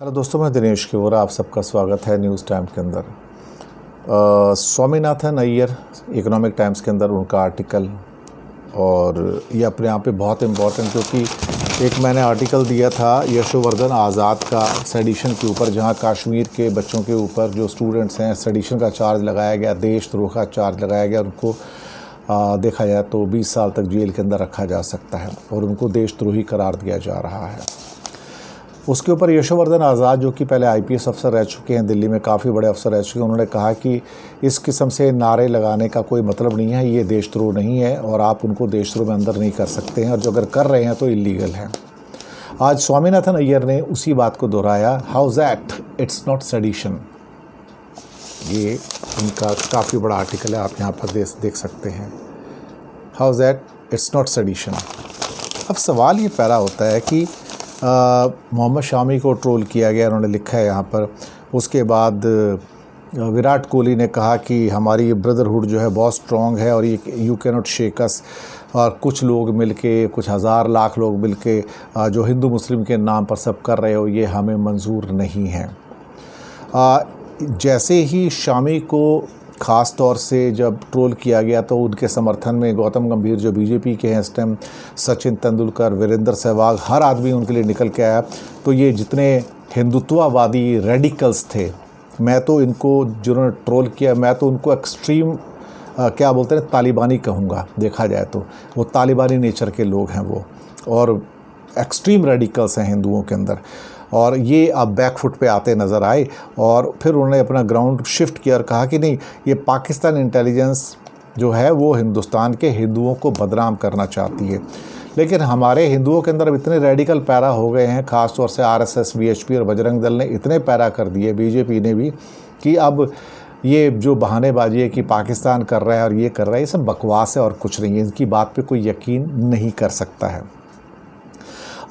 Hello दोस्तों, मैं दिनेश किवरा, आप सबका स्वागत है न्यूज़ टाइम के अंदर। स्वामीनाथन अय्यर इकोनॉमिक टाइम्स के अंदर उनका आर्टिकल, और ये अपने आप पे बहुत इम्पॉर्टेंट, क्योंकि एक मैंने आर्टिकल दिया था यशोवर्धन आज़ाद का सेडिशन के ऊपर, जहां कश्मीर के बच्चों के ऊपर जो स्टूडेंट्स हैं सेडिशन का चार्ज लगाया गया, देशद्रोह का चार्ज लगाया गया। उनको देखा जाए तो 20 साल तक जेल के अंदर रखा जा सकता है और उनको देशद्रोही करार दिया जा रहा है। उसके ऊपर यशोवर्धन आज़ाद, जो कि पहले आईपीएस अफसर रह चुके हैं, दिल्ली में काफ़ी बड़े अफसर रह चुके हैं, उन्होंने कहा कि इस किस्म से नारे लगाने का कोई मतलब नहीं है, ये देशद्रोह नहीं है और आप उनको देशद्रोह में अंदर नहीं कर सकते हैं, और जो अगर कर रहे हैं तो इलीगल है। आज स्वामीनाथन अय्यर ने उसी बात को दोहराया, house act it's not sedition. ये उनका काफ़ी बड़ा आर्टिकल है, आप यहाँ पर देख सकते हैं, house act it's not sedition. अब सवाल ये पैदा होता है कि मोहम्मद शामी को ट्रोल किया गया, उन्होंने लिखा है यहाँ पर। उसके बाद विराट कोहली ने कहा कि हमारी ब्रदरहुड जो है बहुत स्ट्रॉन्ग है और ये यू कैन नॉट शेक अस, और कुछ लोग मिलके, कुछ हज़ार लाख लोग मिलके जो हिंदू मुस्लिम के नाम पर सब कर रहे हो, ये हमें मंजूर नहीं है। जैसे ही शामी को ख़ास तौर से जब ट्रोल किया गया तो उनके समर्थन में गौतम गंभीर जो बीजेपी के हैं इस टाइम, सचिन तेंदुलकर, वीरेंद्र सहवाग, हर आदमी उनके लिए निकल के आया। तो ये जितने हिंदुत्ववादी रेडिकल्स थे, मैं तो इनको, जिन्होंने ट्रोल किया, मैं तो उनको एक्सट्रीम क्या बोलते हैं, तालिबानी कहूँगा। देखा जाए तो वो तालिबानी नेचर के लोग हैं वो, और एक्सट्रीम रेडिकल्स हैं हिंदुओं के अंदर। और ये अब बैकफुट पे आते नज़र आए, और फिर उन्होंने अपना ग्राउंड शिफ्ट किया और कहा कि नहीं, ये पाकिस्तान इंटेलिजेंस जो है वो हिंदुस्तान के हिंदुओं को बदनाम करना चाहती है। लेकिन हमारे हिंदुओं के अंदर अब इतने रेडिकल पैदा हो गए हैं, ख़ास तौर से आरएसएस, वीएचपी और बजरंग दल ने इतने पैदा कर दिए, बीजेपी ने भी, कि अब ये जो बहानेबाजी है कि पाकिस्तान कर रहा है और ये कर रहा है, ये सब बकवास है और कुछ नहीं है। इनकी बात पे कोई यकीन नहीं कर सकता है।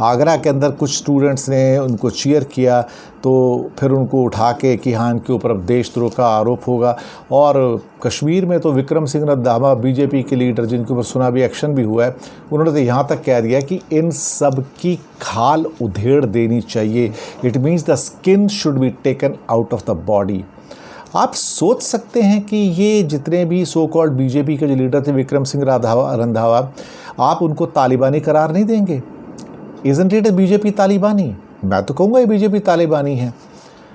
आगरा के अंदर कुछ स्टूडेंट्स ने उनको चीयर किया, तो फिर उनको उठा के कि हाँ, इनके ऊपर अब देशद्रोह का आरोप होगा। और कश्मीर में तो विक्रम सिंह रंधावा, बीजेपी के लीडर, जिनके ऊपर सुनामी एक्शन भी हुआ है, उन्होंने तो यहाँ तक कह दिया कि इन सब की खाल उधेड़ देनी चाहिए। It means the skin should be taken out of the body. आप सोच सकते हैं कि ये जितने भी सो कॉल्ड बीजेपी के जो लीडर थे, विक्रम सिंह रंधावा, आप उनको तालिबानी करार नहीं देंगे? इज़न्ट इट बीजेपी तालिबानी? मैं तो कहूँगा ये बीजेपी तालिबानी है।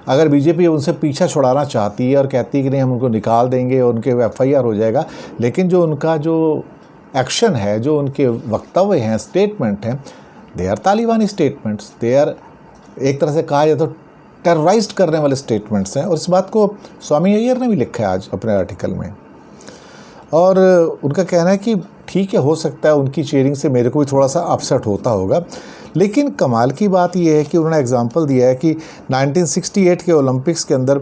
अगर बीजेपी उनसे पीछा छुड़ाना चाहती है और कहती है कि नहीं, हम उनको निकाल देंगे और उनके एफआईआर हो जाएगा, लेकिन जो उनका जो एक्शन है, जो उनके वक्तव्य हैं, स्टेटमेंट हैं, दे आर तालिबानी स्टेटमेंट्स। दे आर, एक तरह से कहा जाए तो टेरराइज्ड करने वाले स्टेटमेंट्स हैं। और इस बात को स्वामी अय्यर ने भी लिखा है आज अपने आर्टिकल में। और उनका कहना है कि ठीक है, हो सकता है उनकी चीयरिंग से मेरे को भी थोड़ा सा अपसेट होता होगा, लेकिन कमाल की बात यह है कि उन्होंने एग्जांपल दिया है कि 1968 के ओलंपिक्स के अंदर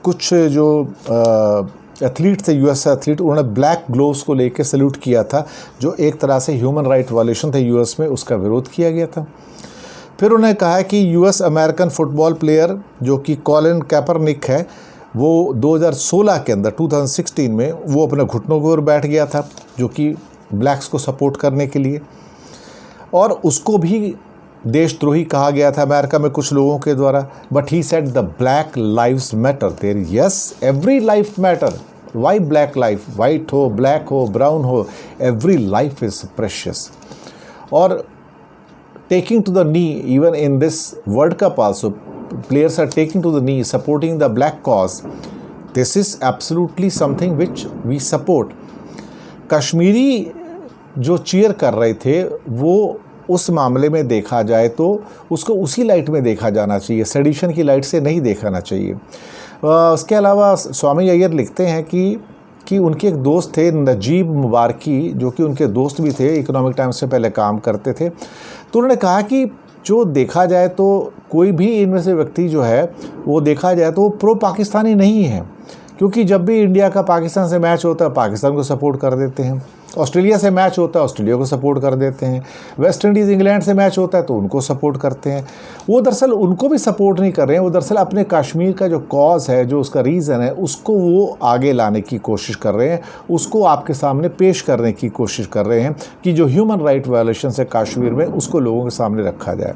कुछ जो एथलीट थे, यूएस एथलीट, उन्होंने ब्लैक ग्लोव्स को लेकर सल्यूट किया था, जो एक तरह से ह्यूमन राइट वायलेशन थे यूएस में, उसका विरोध किया गया था। फिर उन्होंने कहा है कि यूएस अमेरिकन फुटबॉल प्लेयर जो कि कॉलिन कैपरनिक है, वो 2016 के अंदर, 2016 में, वो अपने घुटनों के ऊपर बैठ गया था, जो कि ब्लैक्स को सपोर्ट करने के लिए, और उसको भी देशद्रोही कहा गया था अमेरिका में कुछ लोगों के द्वारा। But he said the black lives matter there, yes, every life matter. Why black life? White हो, ब्लैक हो, ब्राउन हो, एवरी लाइफ इज प्रेशियस। और taking to the knee, even in this World Cup also, players are taking to the knee, supporting the black cause. This is absolutely something which we support. Kashmiri जो cheer कर रहे थे, वो उस मामले में देखा जाए तो उसको उसी लाइट में देखा जाना चाहिए, सेडिशन की लाइट से नहीं देखना चाहिए। उसके अलावा स्वामी अय्यर लिखते हैं कि उनके एक दोस्त थे, नजीब मुबारकी, जो कि उनके दोस्त भी थे, इकोनॉमिक टाइम्स से पहले काम करते थे। तो उन्होंने कहा कि जो देखा जाए तो कोई भी इनमें से व्यक्ति जो है, वो देखा जाए तो प्रो पाकिस्तानी नहीं है, क्योंकि जब भी इंडिया का पाकिस्तान से मैच होता है, पाकिस्तान को सपोर्ट कर देते हैं। ऑस्ट्रेलिया से मैच होता है, ऑस्ट्रेलिया को सपोर्ट कर देते हैं। वेस्ट इंडीज़ इंग्लैंड से मैच होता है तो उनको सपोर्ट करते हैं। वो दरअसल उनको भी सपोर्ट नहीं कर रहे हैं, वो दरअसल अपने कश्मीर का जो कॉज है, जो उसका रीज़न है, उसको वो आगे लाने की कोशिश कर रहे हैं, उसको आपके सामने पेश करने की कोशिश कर रहे हैं कि जो ह्यूमन राइट वायलेशन है कश्मीर में, उसको लोगों के सामने रखा जाए।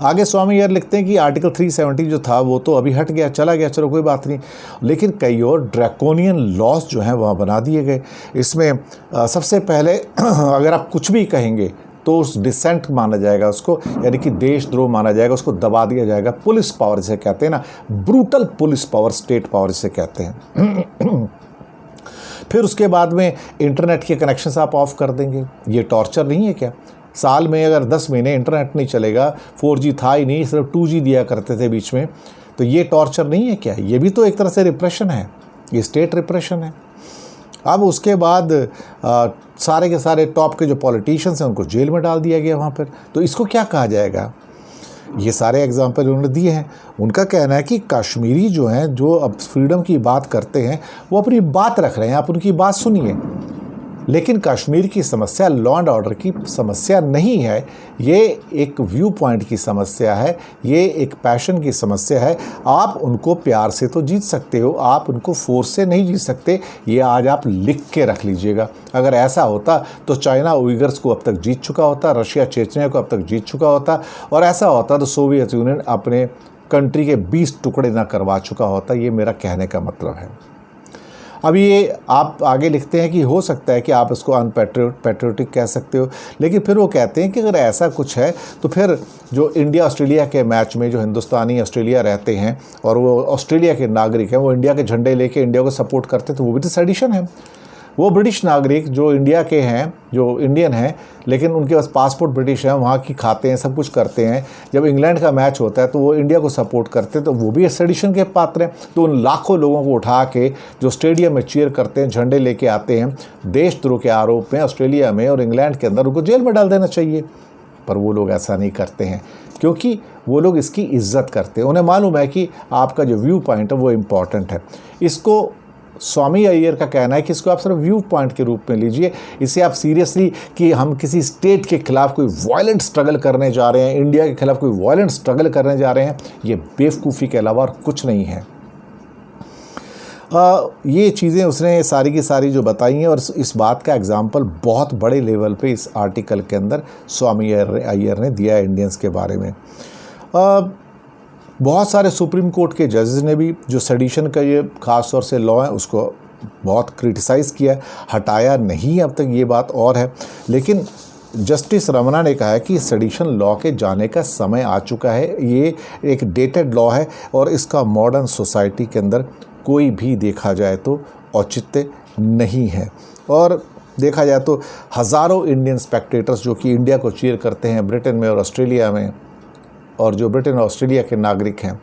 आगे स्वामी अय्यर लिखते हैं कि आर्टिकल 370 जो था वो तो अभी हट गया, चला गया, चलो कोई बात नहीं, लेकिन कई और ड्रैकोनियन लॉस जो हैं वहाँ बना दिए गए। इसमें सबसे पहले अगर आप कुछ भी कहेंगे तो उस डिसेंट माना जाएगा उसको, यानी कि देशद्रोह माना जाएगा, उसको दबा दिया जाएगा। पुलिस पावर इसे कहते हैं ना, brutal police power, state power इसे कहते हैं। फिर उसके बाद में इंटरनेट के कनेक्शंस आप ऑफ कर देंगे। ये टॉर्चर नहीं है क्या? साल में अगर 10 महीने इंटरनेट नहीं चलेगा, 4G था ही नहीं, सिर्फ 2G दिया करते थे बीच में, तो ये टॉर्चर नहीं है क्या? ये भी तो एक तरह से रिप्रेशन है, ये स्टेट रिप्रेशन है। अब उसके बाद सारे के सारे टॉप के जो पॉलिटिशियंस हैं उनको जेल में डाल दिया गया वहाँ पर, तो इसको क्या कहा जाएगा? ये सारे एग्जाम्पल उन्होंने दिए हैं। उनका कहना है कि कश्मीरी जो हैं, जो अब फ्रीडम की बात करते हैं, वो अपनी बात रख रहे हैं, आप उनकी बात सुनिए। लेकिन कश्मीर की समस्या लॉ एंड ऑर्डर की समस्या नहीं है, ये एक व्यू पॉइंट की समस्या है, ये एक पैशन की समस्या है। आप उनको प्यार से तो जीत सकते हो, आप उनको फोर्स से नहीं जीत सकते। ये आज आप लिख के रख लीजिएगा। अगर ऐसा होता तो चाइना उइगर्स को अब तक जीत चुका होता, रशिया चेचनिया को अब तक जीत चुका होता, और ऐसा होता तो सोवियत यूनियन अपने कंट्री के 20 टुकड़े ना करवा चुका होता। ये मेरा कहने का मतलब है। अब ये आप आगे लिखते हैं कि हो सकता है कि आप इसको पैट्रियोटिक कह सकते हो, लेकिन फिर वो कहते हैं कि अगर ऐसा कुछ है तो फिर जो इंडिया ऑस्ट्रेलिया के मैच में जो हिंदुस्तानी ऑस्ट्रेलिया रहते हैं और वो ऑस्ट्रेलिया के नागरिक हैं, वो इंडिया के झंडे लेके इंडिया को सपोर्ट करते हैं, तो वो भी तो सेडिशन है। वो ब्रिटिश नागरिक जो इंडिया के हैं, जो इंडियन हैं, लेकिन उनके पास पासपोर्ट ब्रिटिश है, वहाँ की खाते हैं, सब कुछ करते हैं, जब इंग्लैंड का मैच होता है तो वो इंडिया को सपोर्ट करते हैं, तो वो भी सेडिशन के पात्र हैं। तो उन लाखों लोगों को उठा के जो स्टेडियम में चीयर करते हैं, झंडे लेके आते हैं, देशद्रोह के आरोप में ऑस्ट्रेलिया में और इंग्लैंड के अंदर, उनको जेल में डाल देना चाहिए। पर वो लोग ऐसा नहीं करते हैं, क्योंकि वो लोग इसकी इज्जत करते हैं। उन्हें मालूम है कि आपका जो व्यू पॉइंट है वो इम्पॉर्टेंट है। इसको स्वामी अय्यर का कहना है कि इसको आप सिर्फ व्यू पॉइंट के रूप में लीजिए, इसे आप सीरियसली कि हम किसी स्टेट के खिलाफ कोई वायलेंट स्ट्रगल करने जा रहे हैं, इंडिया के खिलाफ कोई वायलेंट स्ट्रगल करने जा रहे हैं, ये बेवकूफ़ी के अलावा और कुछ नहीं है। ये चीज़ें उसने सारी की सारी जो बताई हैं, और इस बात का एग्जाम्पल बहुत बड़े लेवल पे इस आर्टिकल के अंदर स्वामी अय्यर ने दिया है इंडियंस के बारे में। बहुत सारे सुप्रीम कोर्ट के जजेस ने भी जो सेडिशन का ये ख़ास तौर से लॉ है उसको बहुत क्रिटिसाइज़ किया है, हटाया नहीं अब तक, ये बात और है। लेकिन जस्टिस रमना ने कहा है कि सेडिशन लॉ के जाने का समय आ चुका है, ये एक डेटेड लॉ है और इसका मॉडर्न सोसाइटी के अंदर कोई भी देखा जाए तो औचित्य नहीं है। और देखा जाए तो हज़ारों इंडियन स्पेक्टेटर्स जो कि इंडिया को चीयर करते हैं ब्रिटेन में और ऑस्ट्रेलिया में, और जो ब्रिटेन और ऑस्ट्रेलिया के नागरिक हैं,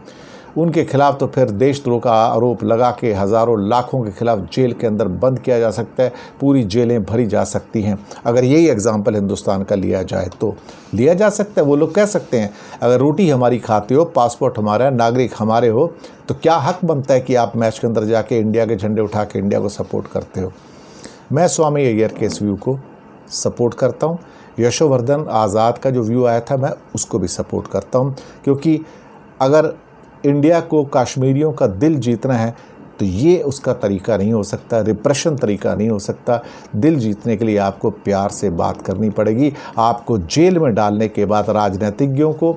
उनके खिलाफ तो फिर देशद्रोह का आरोप लगा के हज़ारों लाखों के खिलाफ जेल के अंदर बंद किया जा सकता है, पूरी जेलें भरी जा सकती हैं। अगर यही एग्जाम्पल हिंदुस्तान का लिया जाए तो लिया जा सकता है। वो लोग कह सकते हैं अगर रोटी हमारी खाते हो, पासपोर्ट हमारा, नागरिक हमारे हो, तो क्या हक बनता है कि आप मैच के अंदर जाके इंडिया के झंडे उठा के इंडिया को सपोर्ट करते हो। मैं स्वामी अय्यर के इस व्यू को सपोर्ट करता हूँ। यशोवर्धन आज़ाद का जो व्यू आया था मैं उसको भी सपोर्ट करता हूँ, क्योंकि अगर इंडिया को कश्मीरियों का दिल जीतना है तो ये उसका तरीका नहीं हो सकता, रिप्रेशन तरीका नहीं हो सकता। दिल जीतने के लिए आपको प्यार से बात करनी पड़ेगी। आपको जेल में डालने के बाद राजनीतिज्ञों को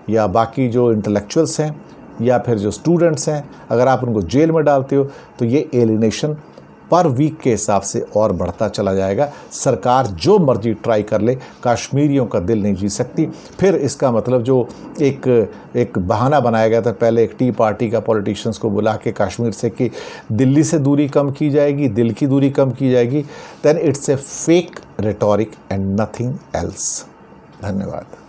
या बाकी जो इंटेलेक्चुअल्स हैं या फिर जो स्टूडेंट्स हैं, अगर आप उनको जेल में डालते हो तो ये एलिनेशन पर वीक के हिसाब से और बढ़ता चला जाएगा। सरकार जो मर्जी ट्राई कर ले, कश्मीरियों का दिल नहीं जीत सकती। फिर इसका मतलब जो एक बहाना बनाया गया था पहले एक टी पार्टी का पॉलिटिशियंस को बुला के कश्मीर से कि दिल्ली से दूरी कम की जाएगी, दिल की दूरी कम की जाएगी, then it's a fake rhetoric and nothing else. धन्यवाद।